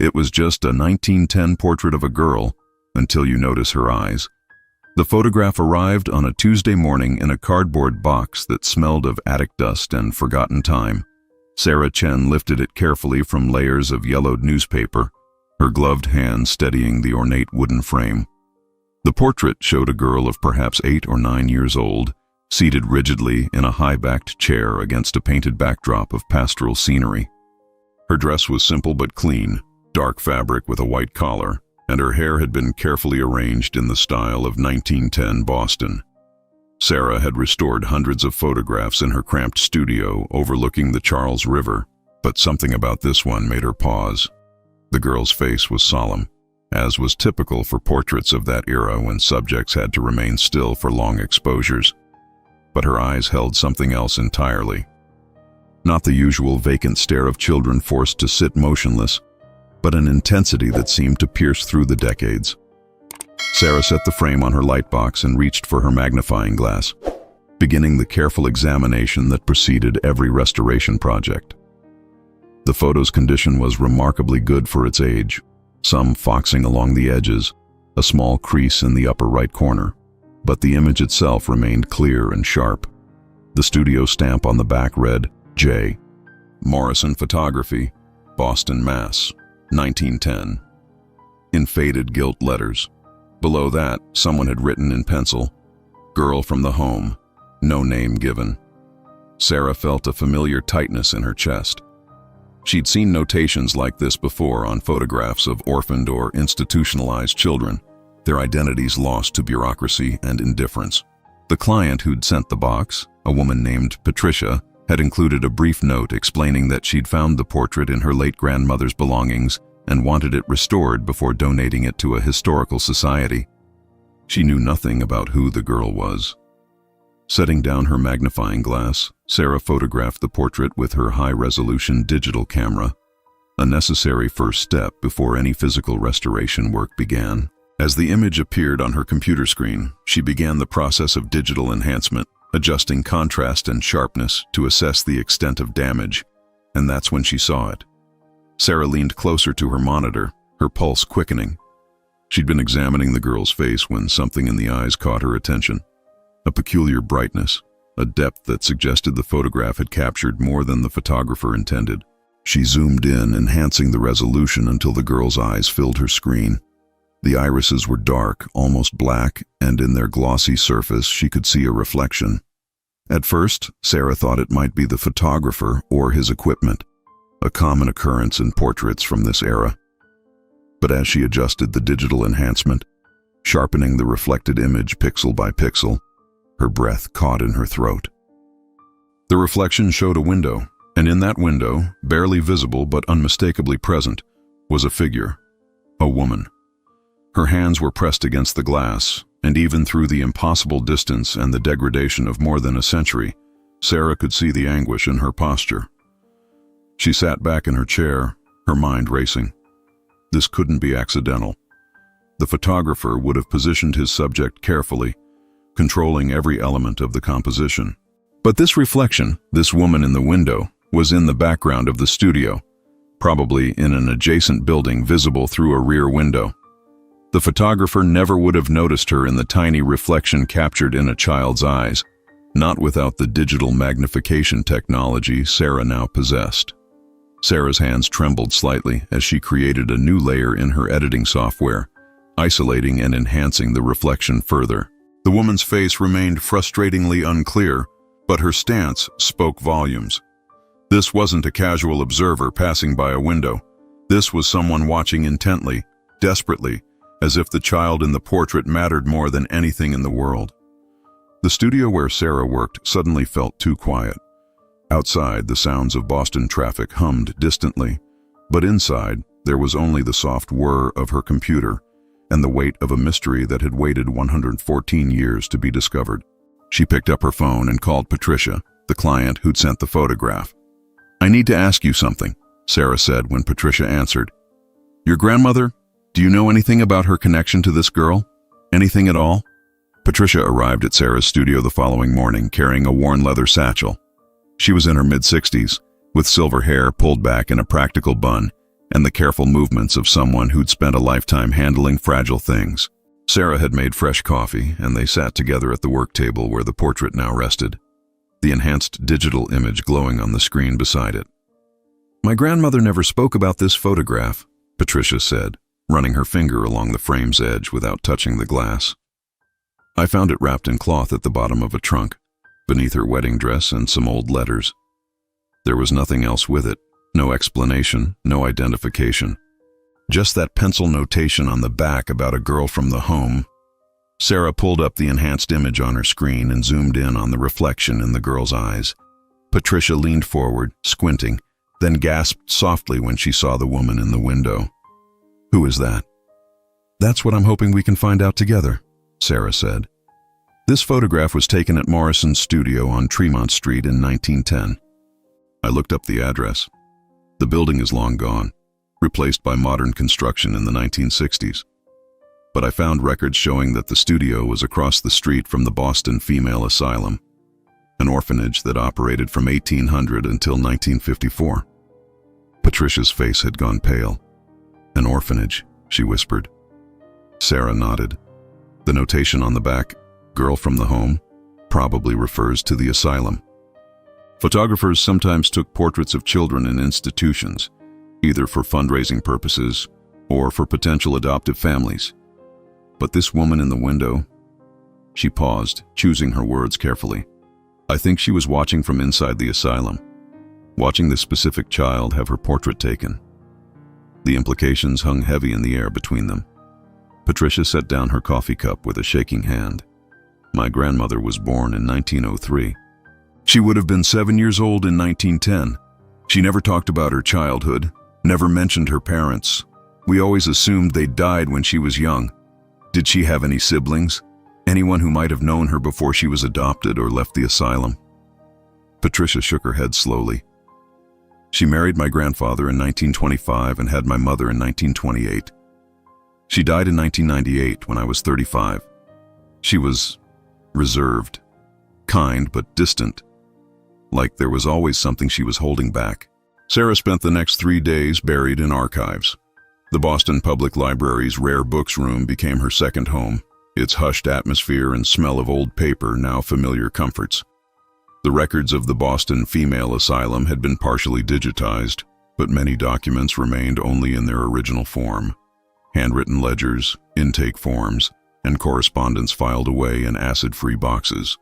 It was just a 1910 portrait of a girl, until you notice her eyes. The photograph arrived on a Tuesday morning in a cardboard box that smelled of attic dust and forgotten time. Sarah Chen lifted it carefully from layers of yellowed newspaper, her gloved hand steadying the ornate wooden frame. The portrait showed a girl of perhaps 8 or 9 years old, seated rigidly in a high-backed chair against a painted backdrop of pastoral scenery. Her dress was simple but clean, dark fabric with a white collar, and her hair had been carefully arranged in the style of 1910 Boston. Sarah had restored hundreds of photographs in her cramped studio overlooking the Charles River, but something about this one made her pause. The girl's face was solemn, as was typical for portraits of that era when subjects had to remain still for long exposures. But her eyes held something else entirely. Not the usual vacant stare of children forced to sit motionless, but an intensity that seemed to pierce through the decades. Sarah set the frame on her lightbox and reached for her magnifying glass, beginning the careful examination that preceded every restoration project. The photo's condition was remarkably good for its age, some foxing along the edges, a small crease in the upper right corner, but the image itself remained clear and sharp. The studio stamp on the back read, J. Morrison Photography, Boston, Mass., 1910. In faded gilt letters. Below that, someone had written in pencil, Girl from the home, no name given. Sarah felt a familiar tightness in her chest. She'd seen notations like this before on photographs of orphaned or institutionalized children, their identities lost to bureaucracy and indifference. The client who'd sent the box, a woman named Patricia, had included a brief note explaining that she'd found the portrait in her late grandmother's belongings and wanted it restored before donating it to a historical society. She knew nothing about who the girl was. Setting down her magnifying glass, Sarah photographed the portrait with her high-resolution digital camera, a necessary first step before any physical restoration work began. As the image appeared on her computer screen, she began the process of digital enhancement, adjusting contrast and sharpness to assess the extent of damage, and that's when she saw it. Sarah leaned closer to her monitor, her pulse quickening. She'd been examining the girl's face when something in the eyes caught her attention. A peculiar brightness, a depth that suggested the photograph had captured more than the photographer intended. She zoomed in, enhancing the resolution until the girl's eyes filled her screen. The irises were dark, almost black, and in their glossy surface she could see a reflection. At first, Sarah thought it might be the photographer or his equipment, a common occurrence in portraits from this era. But as she adjusted the digital enhancement, sharpening the reflected image pixel by pixel, her breath caught in her throat. The reflection showed a window, and in that window, barely visible but unmistakably present, was a figure, a woman. Her hands were pressed against the glass, and even through the impossible distance and the degradation of more than a century, Sarah could see the anguish in her posture. She sat back in her chair, her mind racing. This couldn't be accidental. The photographer would have positioned his subject carefully, controlling every element of the composition. But this reflection, this woman in the window, was in the background of the studio, probably in an adjacent building visible through a rear window. The photographer never would have noticed her in the tiny reflection captured in a child's eyes, not without the digital magnification technology Sarah now possessed. Sarah's hands trembled slightly as she created a new layer in her editing software, isolating and enhancing the reflection further. The woman's face remained frustratingly unclear, but her stance spoke volumes. This wasn't a casual observer passing by a window. This was someone watching intently, desperately, as if the child in the portrait mattered more than anything in the world. The studio where Sarah worked suddenly felt too quiet. Outside, the sounds of Boston traffic hummed distantly, but inside, there was only the soft whir of her computer and the weight of a mystery that had waited 114 years to be discovered. She picked up her phone and called Patricia, the client who'd sent the photograph. "I need to ask you something," Sarah said when Patricia answered. "Your grandmother? Do you know anything about her connection to this girl? Anything at all?" Patricia arrived at Sarah's studio the following morning carrying a worn leather satchel. She was in her mid-60s, with silver hair pulled back in a practical bun, and the careful movements of someone who'd spent a lifetime handling fragile things. Sarah had made fresh coffee, and they sat together at the work table where the portrait now rested, the enhanced digital image glowing on the screen beside it. "My grandmother never spoke about this photograph," Patricia said, running her finger along the frame's edge without touching the glass. "I found it wrapped in cloth at the bottom of a trunk, beneath her wedding dress and some old letters. There was nothing else with it, no explanation, no identification. Just that pencil notation on the back about a girl from the home." Sarah pulled up the enhanced image on her screen and zoomed in on the reflection in the girl's eyes. Patricia leaned forward, squinting, then gasped softly when she saw the woman in the window. "Who is that?" "That's what I'm hoping we can find out together," Sarah said. "This photograph was taken at Morrison's studio on Tremont Street in 1910. I looked up the address. The building is long gone, replaced by modern construction in the 1960s. But I found records showing that the studio was across the street from the Boston Female Asylum, an orphanage that operated from 1800 until 1954. Patricia's face had gone pale. "An orphanage," she whispered. Sarah nodded. The notation on the back, "Girl from the home," probably refers to the asylum. Photographers sometimes took portraits of children in institutions, either for fundraising purposes or for potential adoptive families. But this woman in the window, she paused, choosing her words carefully. I think she was watching from inside the asylum, watching this specific child have her portrait taken. The implications hung heavy in the air between them. Patricia set down her coffee cup with a shaking hand. "My grandmother was born in 1903. She would have been 7 years old in 1910. She never talked about her childhood, never mentioned her parents. We always assumed they died when she was young. Did she have any siblings? Anyone who might have known her before she was adopted or left the asylum?" Patricia shook her head slowly. "She married my grandfather in 1925 and had my mother in 1928. She died in 1998 when I was 35. She was reserved, kind but distant, like there was always something she was holding back." Sarah spent the next 3 days buried in archives. The Boston Public Library's rare books room became her second home, its hushed atmosphere and smell of old paper now familiar comforts. The records of the Boston Female Asylum had been partially digitized, but many documents remained only in their original form. Handwritten ledgers, intake forms, and correspondence filed away in acid-free boxes.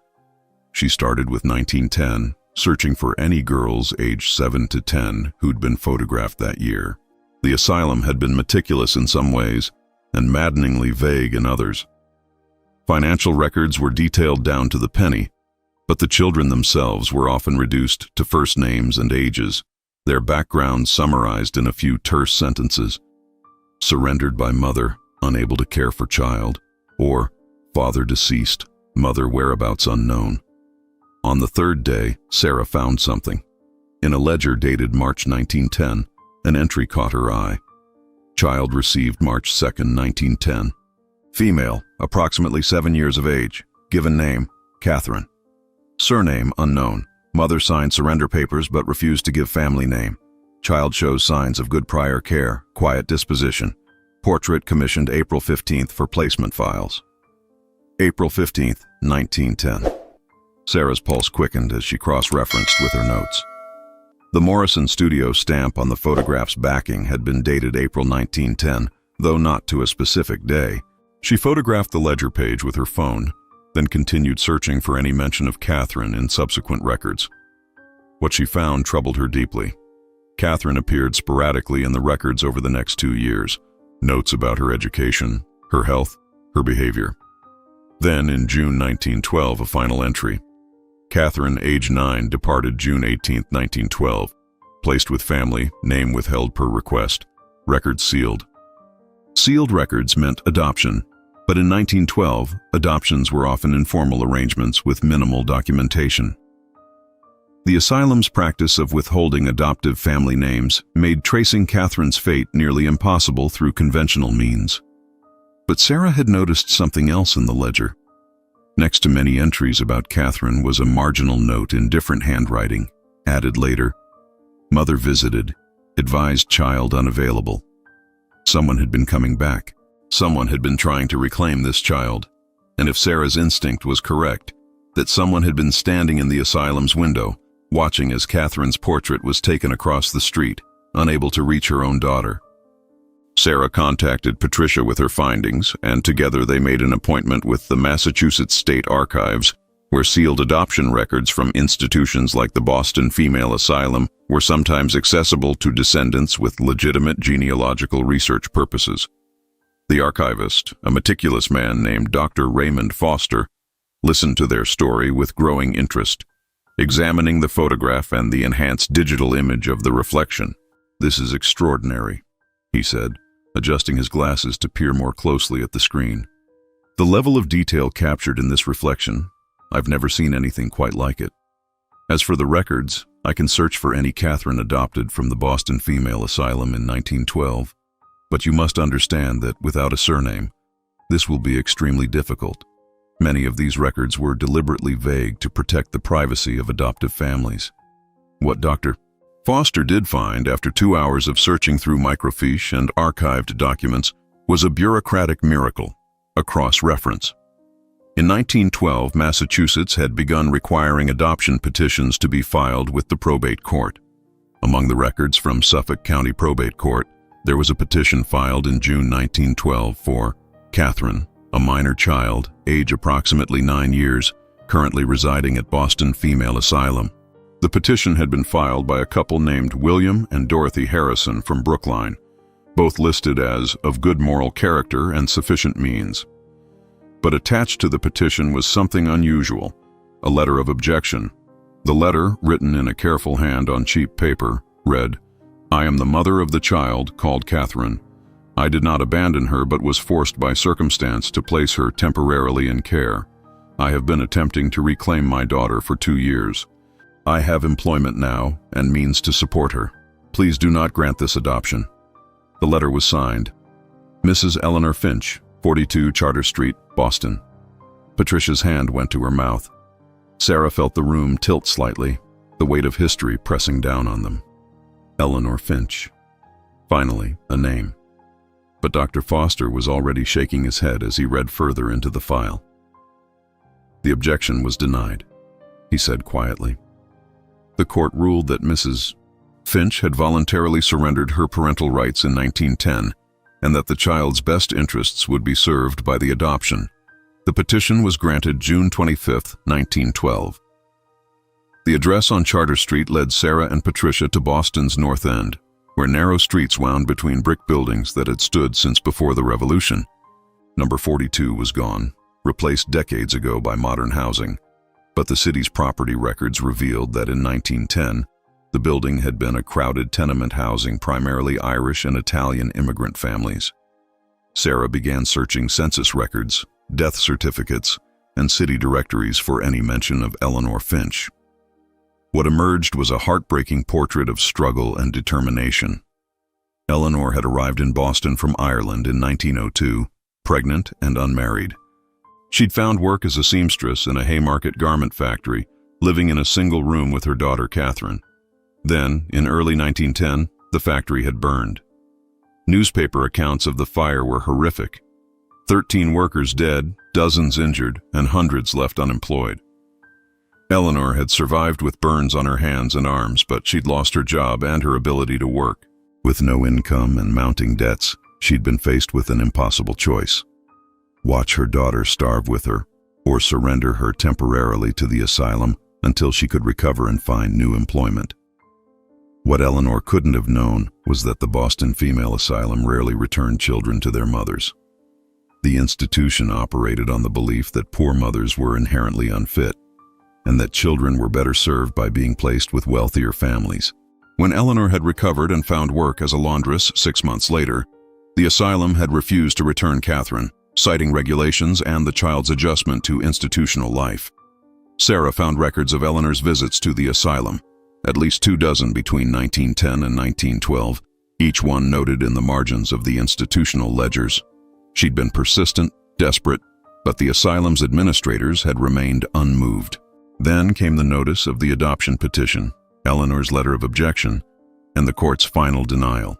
She started with 1910, searching for any girls aged 7 to 10 who'd been photographed that year. The asylum had been meticulous in some ways and maddeningly vague in others. Financial records were detailed down to the penny, but the children themselves were often reduced to first names and ages, their backgrounds summarized in a few terse sentences. Surrendered by mother, unable to care for child, or father deceased, mother whereabouts unknown. On the third day, Sarah found something. In a ledger dated March 1910, an entry caught her eye. Child received March 2nd, 1910. Female, approximately 7 years of age. Given name, Catherine. Surname, unknown. Mother signed surrender papers but refused to give family name. Child shows signs of good prior care, quiet disposition. Portrait commissioned April 15th for placement files. April 15th, 1910. Sarah's pulse quickened as she cross-referenced with her notes. The Morrison Studio stamp on the photograph's backing had been dated April 1910, though not to a specific day. She photographed the ledger page with her phone, then continued searching for any mention of Catherine in subsequent records. What she found troubled her deeply. Catherine appeared sporadically in the records over the next 2 years. Notes about her education, her health, her behavior. Then, in June 1912, a final entry. Catherine, age 9, departed June 18, 1912. Placed with family, name withheld per request. Records sealed. Sealed records meant adoption, but in 1912, adoptions were often informal arrangements with minimal documentation. The asylum's practice of withholding adoptive family names made tracing Catherine's fate nearly impossible through conventional means. But Sarah had noticed something else in the ledger. Next to many entries about Catherine was a marginal note in different handwriting, added later. Mother visited, Advised child unavailable. Someone had been coming back. Someone had been trying to reclaim this child. And if Sarah's instinct was correct, that someone had been standing in the asylum's window, watching as Catherine's portrait was taken across the street, unable to reach her own daughter. Sarah contacted Patricia with her findings, and together they made an appointment with the Massachusetts State Archives, where sealed adoption records from institutions like the Boston Female Asylum were sometimes accessible to descendants with legitimate genealogical research purposes. The archivist, a meticulous man named Dr. Raymond Foster, listened to their story with growing interest, examining the photograph and the enhanced digital image of the reflection. "This is extraordinary," he said, adjusting his glasses to peer more closely at the screen. "The level of detail captured in this reflection, I've never seen anything quite like it. As for the records, I can search for any Catherine adopted from the Boston Female Asylum in 1912, but you must understand that without a surname, this will be extremely difficult. Many of these records were deliberately vague to protect the privacy of adoptive families." What Dr. Foster did find after 2 hours of searching through microfiche and archived documents was a bureaucratic miracle, a cross-reference. In 1912, Massachusetts had begun requiring adoption petitions to be filed with the probate court. Among the records from Suffolk County Probate Court, there was a petition filed in June 1912 for Catherine, a minor child, age approximately 9 years, currently residing at Boston Female Asylum. The petition had been filed by a couple named William and Dorothy Harrison from Brookline, both listed as of good moral character and sufficient means. But attached to the petition was something unusual, a letter of objection. The letter, written in a careful hand on cheap paper, read, "I am the mother of the child called Catherine. I did not abandon her but was forced by circumstance to place her temporarily in care. I have been attempting to reclaim my daughter for 2 years. I have employment now and means to support her. Please do not grant this adoption." The letter was signed, Mrs. Eleanor Finch, 42 Charter Street, Boston. Patricia's hand went to her mouth. Sarah felt the room tilt slightly, the weight of history pressing down on them. Eleanor Finch. Finally, a name. But Dr. Foster was already shaking his head as he read further into the file. "The objection was denied," he said quietly. "The court ruled that Mrs. Finch had voluntarily surrendered her parental rights in 1910, and that the child's best interests would be served by the adoption. The petition was granted June 25, 1912. The address on Charter Street led Sarah and Patricia to Boston's North End, where narrow streets wound between brick buildings that had stood since before the Revolution. Number 42 was gone, replaced decades ago by modern housing, but the city's property records revealed that in 1910, the building had been a crowded tenement housing primarily Irish and Italian immigrant families. Sarah began searching census records, death certificates, and city directories for any mention of Eleanor Finch. What emerged was a heartbreaking portrait of struggle and determination. Eleanor had arrived in Boston from Ireland in 1902, pregnant and unmarried. She'd found work as a seamstress in a Haymarket garment factory, living in a single room with her daughter Catherine. Then, in early 1910, the factory had burned. Newspaper accounts of the fire were horrific. 13 workers dead, dozens injured, and hundreds left unemployed. Eleanor had survived with burns on her hands and arms, but she'd lost her job and her ability to work. With no income and mounting debts, she'd been faced with an impossible choice: watch her daughter starve with her, or surrender her temporarily to the asylum until she could recover and find new employment. What Eleanor couldn't have known was that the Boston Female Asylum rarely returned children to their mothers. The institution operated on the belief that poor mothers were inherently unfit, and that children were better served by being placed with wealthier families. When Eleanor had recovered and found work as a laundress 6 months later, the asylum had refused to return Catherine, citing regulations and the child's adjustment to institutional life. Sarah found records of Eleanor's visits to the asylum, at least 24 between 1910 and 1912, each one noted in the margins of the institutional ledgers. She'd been persistent, desperate, but the asylum's administrators had remained unmoved. Then came the notice of the adoption petition, Eleanor's letter of objection, and the court's final denial.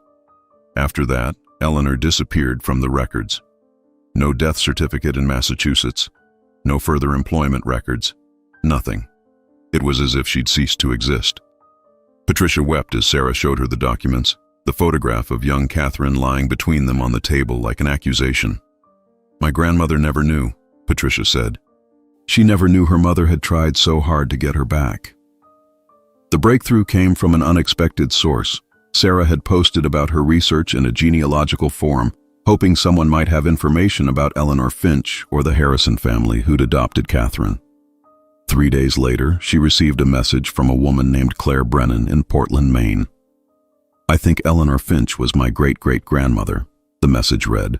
After that, Eleanor disappeared from the records. No death certificate in Massachusetts, no further employment records, nothing. It was as if she'd ceased to exist. Patricia wept as Sarah showed her the documents, the photograph of young Catherine lying between them on the table like an accusation. "My grandmother never knew," Patricia said. "She never knew her mother had tried so hard to get her back." The breakthrough came from an unexpected source. Sarah had posted about her research in a genealogical forum, hoping someone might have information about Eleanor Finch or the Harrison family who'd adopted Catherine. 3 days later, she received a message from a woman named Claire Brennan in Portland, Maine. "I think Eleanor Finch was my great-great-grandmother," the message read.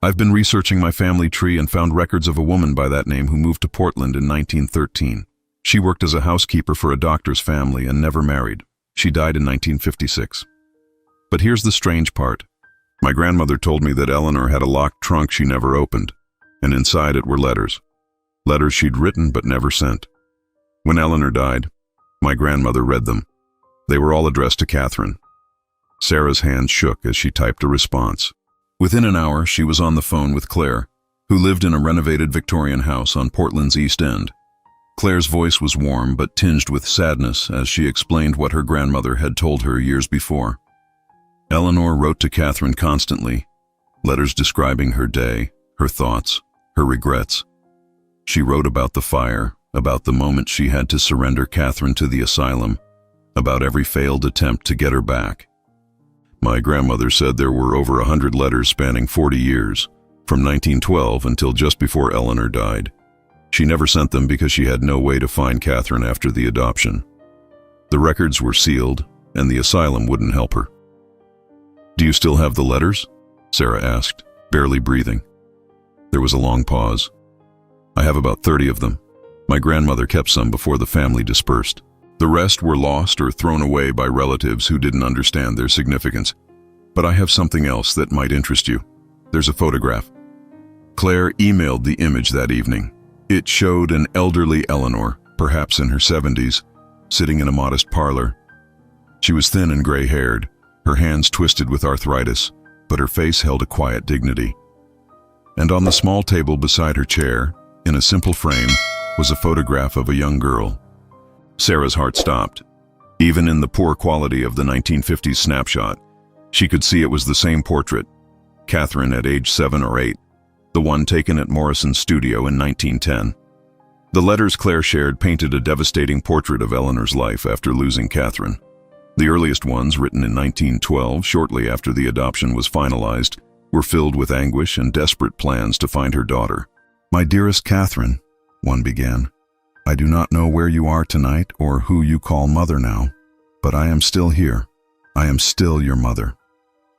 "I've been researching my family tree and found records of a woman by that name who moved to Portland in 1913. She worked as a housekeeper for a doctor's family and never married. She died in 1956. But here's the strange part. My grandmother told me that Eleanor had a locked trunk she never opened, and inside it were letters. Letters she'd written but never sent. When Eleanor died, my grandmother read them. They were all addressed to Catherine." Sarah's hand shook as she typed a response. Within an hour, she was on the phone with Claire, who lived in a renovated Victorian house on Portland's East End. Claire's voice was warm but tinged with sadness as she explained what her grandmother had told her years before. Eleanor wrote to Catherine constantly, letters describing her day, her thoughts, her regrets. She wrote about the fire, about the moment she had to surrender Catherine to the asylum, about every failed attempt to get her back. My grandmother said there were over 100 letters spanning 40 years, from 1912 until just before Eleanor died. She never sent them because she had no way to find Catherine after the adoption. The records were sealed, and the asylum wouldn't help her. "Do you still have the letters?" Sarah asked, barely breathing. There was a long pause. "I have about 30 of them. My grandmother kept some before the family dispersed. The rest were lost or thrown away by relatives who didn't understand their significance. But I have something else that might interest you. There's a photograph." Claire emailed the image that evening. It showed an elderly Eleanor, perhaps in her 70s, sitting in a modest parlor. She was thin and gray-haired, her hands twisted with arthritis, but her face held a quiet dignity. And on the small table beside her chair, in a simple frame, was a photograph of a young girl. Sarah's heart stopped. Even in the poor quality of the 1950s snapshot, she could see it was the same portrait, Catherine at age 7 or 8, the one taken at Morrison's studio in 1910. The letters Claire shared painted a devastating portrait of Eleanor's life after losing Catherine. The earliest ones, written in 1912, shortly after the adoption was finalized, were filled with anguish and desperate plans to find her daughter. "My dearest Catherine," one began, "I do not know where you are tonight or who you call mother now, but I am still here. I am still your mother.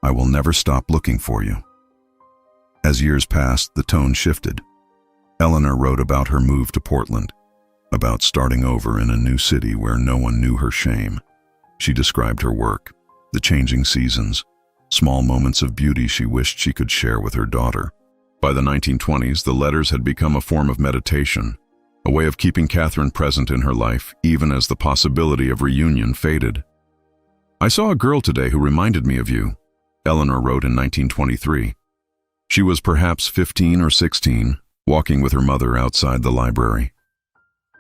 I will never stop looking for you." As years passed, the tone shifted. Eleanor wrote about her move to Portland, about starting over in a new city where no one knew her shame. She described her work, the changing seasons, small moments of beauty she wished she could share with her daughter. By the 1920s, the letters had become a form of meditation, a way of keeping Catherine present in her life, even as the possibility of reunion faded. "I saw a girl today who reminded me of you," Eleanor wrote in 1923. She was perhaps 15 or 16, walking with her mother outside the library.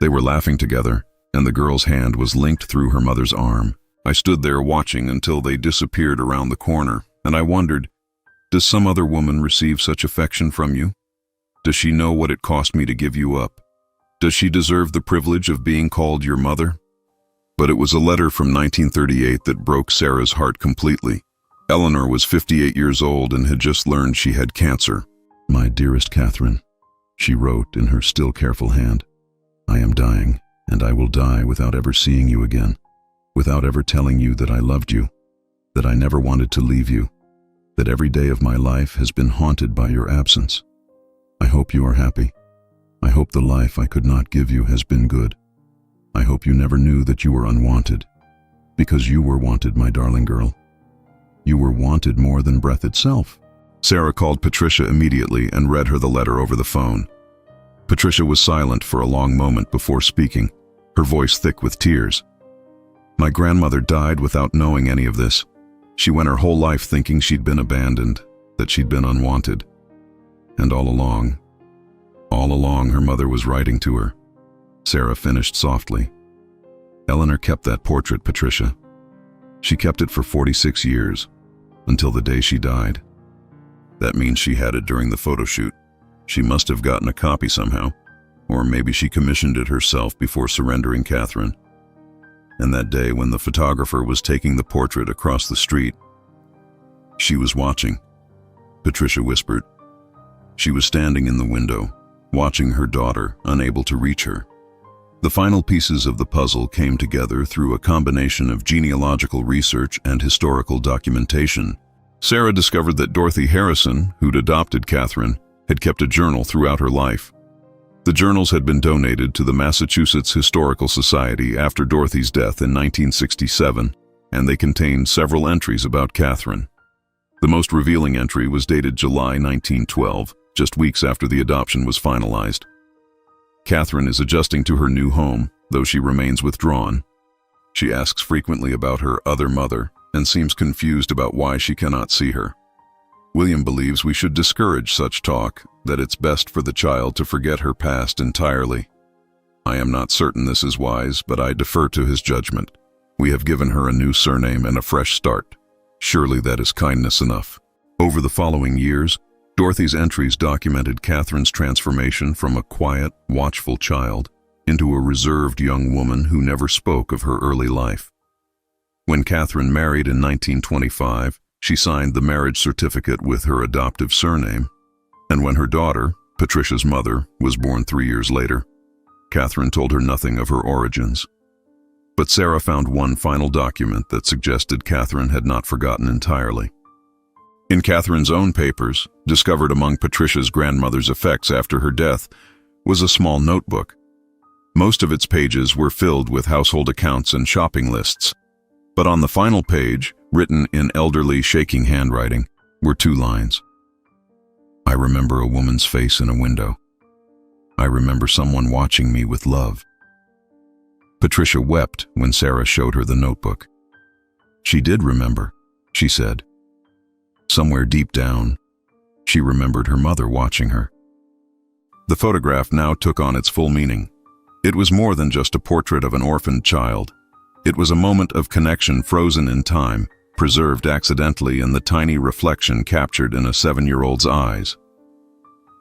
They were laughing together, and the girl's hand was linked through her mother's arm. I stood there watching until they disappeared around the corner, and I wondered, does some other woman receive such affection from you? Does she know what it cost me to give you up? Does she deserve the privilege of being called your mother? But it was a letter from 1938 that broke Sarah's heart completely. Eleanor was 58 years old and had just learned she had cancer. "My dearest Catherine," she wrote in her still careful hand, "I am dying, and I will die without ever seeing you again, without ever telling you that I loved you, that I never wanted to leave you, that every day of my life has been haunted by your absence. I hope you are happy. I hope the life I could not give you has been good. I hope you never knew that you were unwanted, because you were wanted, my darling girl. You were wanted more than breath itself." Sarah called Patricia immediately and read her the letter over the phone. Patricia was silent for a long moment before speaking, her voice thick with tears. My grandmother died without knowing any of this. She went her whole life thinking she'd been abandoned, that she'd been unwanted. And all along, her mother was writing to her. Sarah finished softly. Eleanor kept that portrait, Patricia. She kept it for 46 years, until the day she died. That means she had it during the photo shoot. She must have gotten a copy somehow, or maybe she commissioned it herself before surrendering Catherine. And that day when the photographer was taking the portrait across the street, she was watching, Patricia whispered. She was standing in the window, watching her daughter, unable to reach her. The final pieces of the puzzle came together through a combination of genealogical research and historical documentation. Sarah discovered that Dorothy Harrison, who'd adopted Catherine, had kept a journal throughout her life. The journals had been donated to the Massachusetts Historical Society after Dorothy's death in 1967, and they contained several entries about Catherine. The most revealing entry was dated July 1912, just weeks after the adoption was finalized. Catherine is adjusting to her new home, though she remains withdrawn. She asks frequently about her other mother and seems confused about why she cannot see her. William believes we should discourage such talk, that it's best for the child to forget her past entirely. I am not certain this is wise, but I defer to his judgment. We have given her a new surname and a fresh start. Surely that is kindness enough. Over the following years, Dorothy's entries documented Catherine's transformation from a quiet, watchful child into a reserved young woman who never spoke of her early life. When Catherine married in 1925, she signed the marriage certificate with her adoptive surname, and when her daughter, Patricia's mother, was born 3 years later, Catherine told her nothing of her origins. But Sarah found one final document that suggested Catherine had not forgotten entirely. In Catherine's own papers, discovered among Patricia's grandmother's effects after her death, was a small notebook. Most of its pages were filled with household accounts and shopping lists, but on the final page, written in elderly, shaking handwriting, were 2 lines. I remember a woman's face in a window. I remember someone watching me with love. Patricia wept when Sarah showed her the notebook. She did remember, she said. Somewhere deep down, she remembered her mother watching her. The photograph now took on its full meaning. It was more than just a portrait of an orphaned child. It was a moment of connection frozen in time, preserved accidentally in the tiny reflection captured in a 7-year-old's eyes.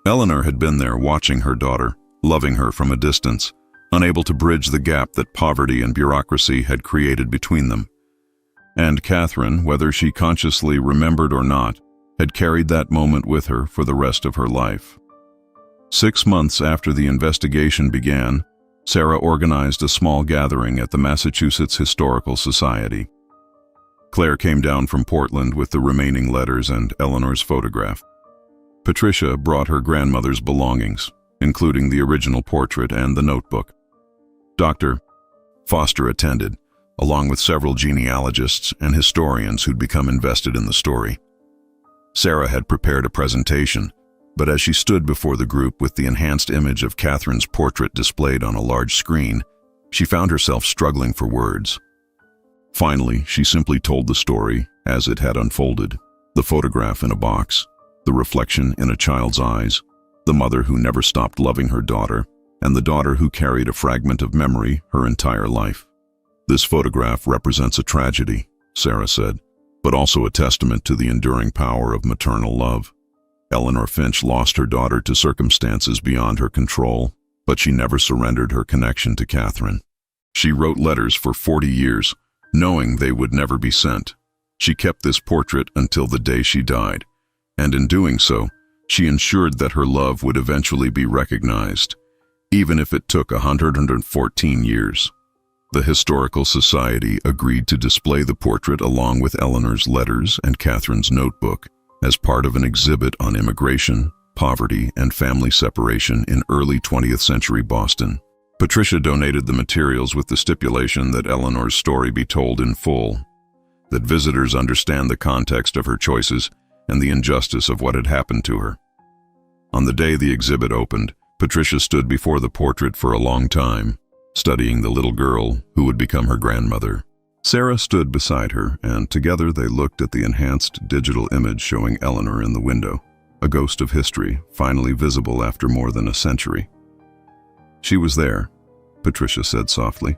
Eleanor had been there watching her daughter, loving her from a distance, unable to bridge the gap that poverty and bureaucracy had created between them. And Catherine, whether she consciously remembered or not, had carried that moment with her for the rest of her life. 6 months after the investigation began, Sarah organized a small gathering at the Massachusetts Historical Society. Claire came down from Portland with the remaining letters and Eleanor's photograph. Patricia brought her grandmother's belongings, including the original portrait and the notebook. Dr. Foster attended, along with several genealogists and historians who'd become invested in the story. Sarah had prepared a presentation, but as she stood before the group with the enhanced image of Catherine's portrait displayed on a large screen, she found herself struggling for words. Finally, she simply told the story as it had unfolded: the photograph in a box, the reflection in a child's eyes, the mother who never stopped loving her daughter, and the daughter who carried a fragment of memory her entire life. This photograph represents a tragedy, Sarah said, but also a testament to the enduring power of maternal love. Eleanor Finch lost her daughter to circumstances beyond her control, but she never surrendered her connection to Catherine. She wrote letters for 40 years, knowing they would never be sent. She kept this portrait until the day she died, and in doing so, she ensured that her love would eventually be recognized, even if it took 114 years. The Historical Society agreed to display the portrait along with Eleanor's letters and Catherine's notebook as part of an exhibit on immigration, poverty, and family separation in early 20th century Boston. Patricia donated the materials with the stipulation that Eleanor's story be told in full, that visitors understand the context of her choices and the injustice of what had happened to her. On the day the exhibit opened, Patricia stood before the portrait for a long time, studying the little girl who would become her grandmother. Sarah stood beside her, and together they looked at the enhanced digital image showing Eleanor in the window, a ghost of history, finally visible after more than a century. "She was there," Patricia said softly.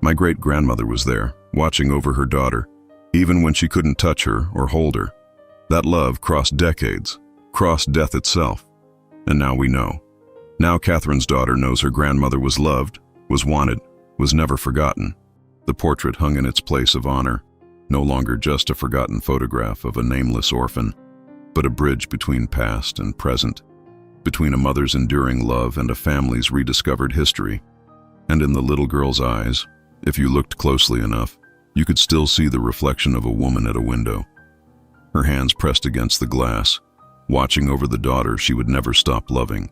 "My great-grandmother was there, watching over her daughter, even when she couldn't touch her or hold her. That love crossed decades, crossed death itself. And now we know. Now Catherine's daughter knows her grandmother was loved, was wanted, was never forgotten." The portrait hung in its place of honor, no longer just a forgotten photograph of a nameless orphan, but a bridge between past and present, between a mother's enduring love and a family's rediscovered history. And in the little girl's eyes, if you looked closely enough, you could still see the reflection of a woman at a window, her hands pressed against the glass, watching over the daughter she would never stop loving.